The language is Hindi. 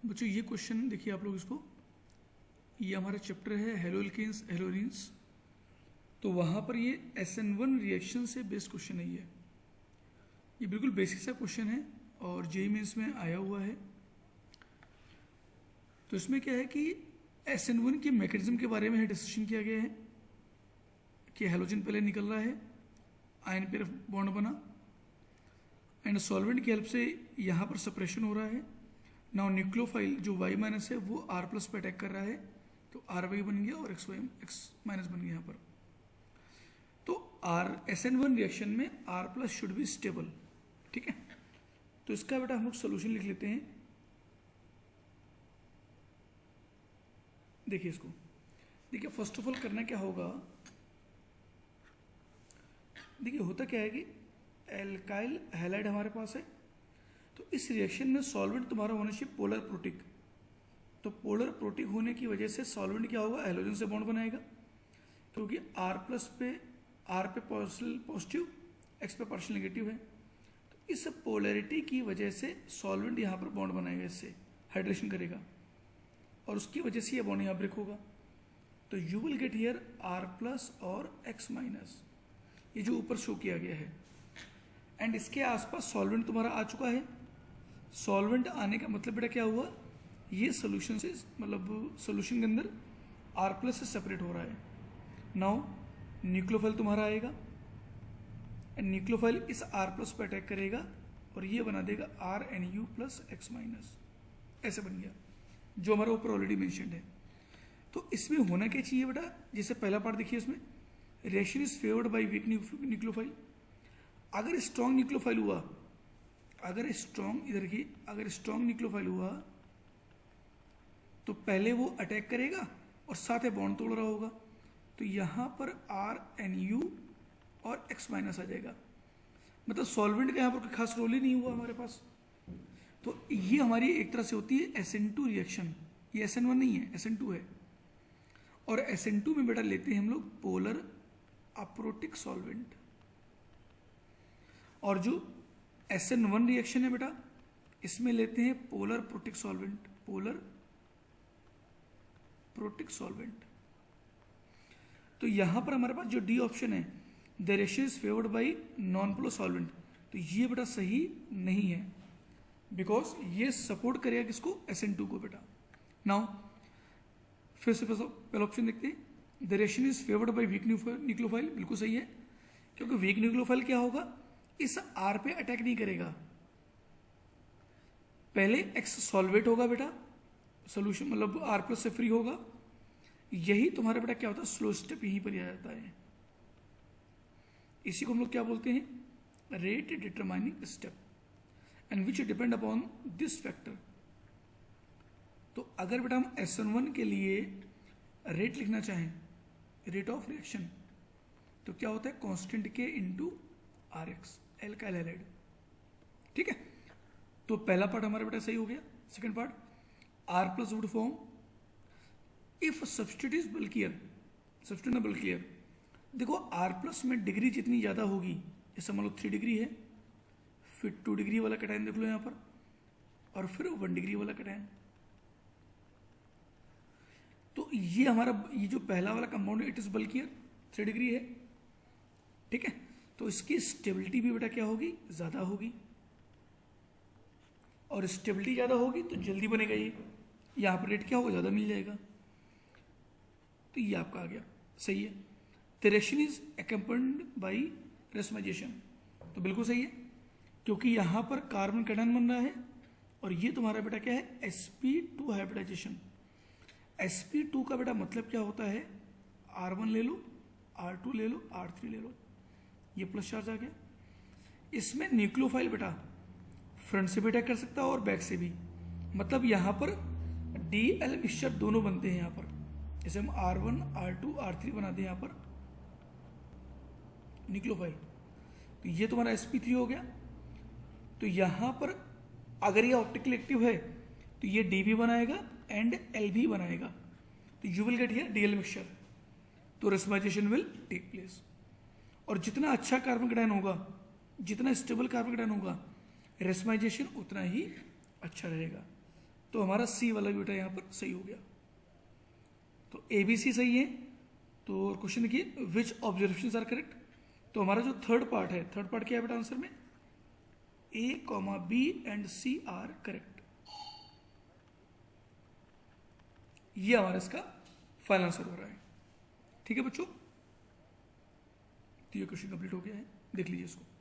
बच्चों ये क्वेश्चन देखिए आप लोग इसको, ये हमारा चैप्टर है हेलोल्केन्स हेलोरिन्स। तो वहाँ पर ये SN1 रिएक्शन से बेस्ड क्वेश्चन है। ये बिल्कुल बेसिक सा क्वेश्चन है और जेईई मेंस में आया हुआ है। तो इसमें क्या है कि SN1 के मैकेनिज्म के बारे में डिस्कशन किया गया है कि हेलोजन पहले निकल रहा है, आयन पेयर बॉन्ड बना एंड सॉल्वेंट की हेल्प से यहाँ पर सप्रेशन हो रहा है। नाउ न्यूक्लियोफाइल जो Y- है वो R+ पे अटैक कर रहा है, तो RY बन गया और X- बन गया यहाँ पर। तो SN1 रिएक्शन में R+ शुड बी स्टेबल, ठीक है। तो इसका बेटा हम लोग सोल्यूशन लिख लेते हैं। देखिए इसको, देखिए फर्स्ट ऑफ ऑल करना क्या होगा, देखिए होता क्या है कि एल्काइल हैलाइड हमारे पास है, तो इस रिएक्शन में सॉल्वेंट तुम्हारा होना चाहिए पोलर प्रोटिक। तो पोलर प्रोटिक होने की वजह से सॉल्वेंट क्या होगा, हेलोजन से बॉन्ड बनाएगा, क्योंकि R+ पे R पे पॉजिटिव, X पे पार्शियल नेगेटिव है। तो इस पोलैरिटी की वजह से सॉल्वेंट यहाँ पर बॉन्ड बनाएगा, इससे हाइड्रेशन करेगा और उसकी वजह से ये बॉन्ड यहाँ ब्रेक होगा। तो you will get here R+ और X-, ये जो ऊपर शो किया गया है। एंड इसके आसपास सॉल्वेंट तुम्हारा आ चुका है। सॉल्वेंट आने का मतलब बेटा क्या हुआ, ये सोल्यूशन से मतलब सोल्यूशन के अंदर R+ से सेपरेट हो रहा है। नाउ न्यूक्लियोफाइल तुम्हारा आएगा एंड न्यूक्लियोफाइल इस R+ पर अटैक करेगा और ये बना देगा RNU + X-, ऐसे बन गया जो हमारा ऊपर ऑलरेडी मेंशन्ड है। तो इसमें होना क्या चाहिए बेटा, जैसे पहला पार्ट देखिए, इसमें reaction is favoured by weak nucleophile. अगर स्ट्रॉन्ग न्यूक्लियोफाइल हुआ, अगर स्ट्रॉन्ग इधर की अगर स्ट्रॉन्ग न्यूक्लियोफाइल हुआ तो पहले वो अटैक करेगा और साथ में बॉन्ड तोड़ रहा होगा। तो यहाँ पर RNU और X- आ जाएगा, मतलब सॉल्वेंट का यहाँ पर कोई खास रोल ही नहीं हुआ हमारे पास। तो ये हमारी एक तरह से होती है SN2 रिएक्शन। ये SN1 नहीं है, SN2 है। और SN2 में बेटा लेते हैं हम लोग पोलर अप्रोटिक सॉल्वेंट। और जो SN1 रिएक्शन है बेटा, इसमें लेते हैं polar protic solvent, polar protic solvent. तो यहां पर हमारे पास जो डी ऑप्शन है, the reaction is favoured bye non polar solvent, तो ये बेटा सही नहीं है, बिकॉज ये सपोर्ट करेगा किसको, SN2 को बेटा। नाउ फिर से पहला ऑप्शन देखते हैं, the reaction is favoured by weak nucleophile, बिल्कुल सही है, क्योंकि वीक न्यूक्लियोफाइल क्या होगा, इस R पे अटैक नहीं करेगा, पहले X सॉल्वेट होगा बेटा, सोल्यूशन मतलब R+ से फ्री होगा। यही तुम्हारा बेटा क्या होता है, स्लो स्टेप यहीं पर आ जाता है। इसी को हम लोग क्या बोलते हैं, rate determining step, and which depend upon this factor. तो अगर बेटा हम SN1 के लिए रेट लिखना चाहें, रेट ऑफ रिएक्शन, तो क्या होता है, constant K into RX, alkyl halide, ठीक है। तो पहला पार्ट हमारा बेटा सही हो गया। Second part, R+ would form if substitute is bulkier, substitute ना बल्कियर। देखो R+ में डिग्री जितनी ज्यादा होगी, जैसे मान लो 3 डिग्री है, फिर 2 डिग्री वाला कैटायन देख लो यहाँ पर, और फिर 1 डिग्री वाला कैटायन। तो ये हमारा ये जो पहला वाला compound it is bulkier, 3 degree है, ठीक है। तो इसकी स्टेबिलिटी भी बेटा क्या होगी, ज्यादा होगी, और स्टेबिलिटी ज्यादा होगी तो जल्दी बनेगा ये, यहाँ पर रेट क्या होगा, ज्यादा मिल जाएगा। तो ये आपका आ गया, सही है। The reaction is accompanied by racemization, तो बिल्कुल सही है, क्योंकि यहाँ पर कार्बन कैटायन बन रहा है और ये तुम्हारा बेटा क्या है, sp2 हाइब्रिडाइजेशन। sp2 का बेटा मतलब क्या होता है, R1 ले लो, R2 ले लो, R3 ले लो, ये प्लस चार्ज आ गया। इसमें न्यूक्लियोफाइल बेटा फ्रंट से भी अटैक कर सकता है और बैक से भी, मतलब यहाँ पर DL मिक्सचर दोनों बनते हैं यहाँ पर। जैसे हम R1 R2 R3 बनाते हैं यहाँ पर न्यूक्लियोफाइल, तो ये तुम्हारा sp3 हो गया। तो यहाँ पर अगर ये ऑप्टिकली एक्टिव है तो ये DB बनाएगा एंड LB बनाएगा, तो you will get here DL mixture, तो रेसमाइजेशन विल टेक प्लेस। और जितना अच्छा कार्बन कैटायन होगा, जितना स्टेबल कार्बन कैटायन होगा, रेसमाइजेशन उतना ही अच्छा रहेगा। तो हमारा सी वाला भी बेटा यहाँ पर सही हो गया। तो ए बी सी सही है। तो क्वेश्चन देखिए, विच ऑब्जर्वेशन आर करेक्ट। तो हमारा जो थर्ड पार्ट है, थर्ड पार्ट क्या है बेटा आंसर में, A comma B and C are correct. ये हमारा इसका फाइनल आंसर हो रहा है। ठीक है बच्चों, तो ये क्वेश्चन कंप्लीट हो गया है, देख लीजिए इसको।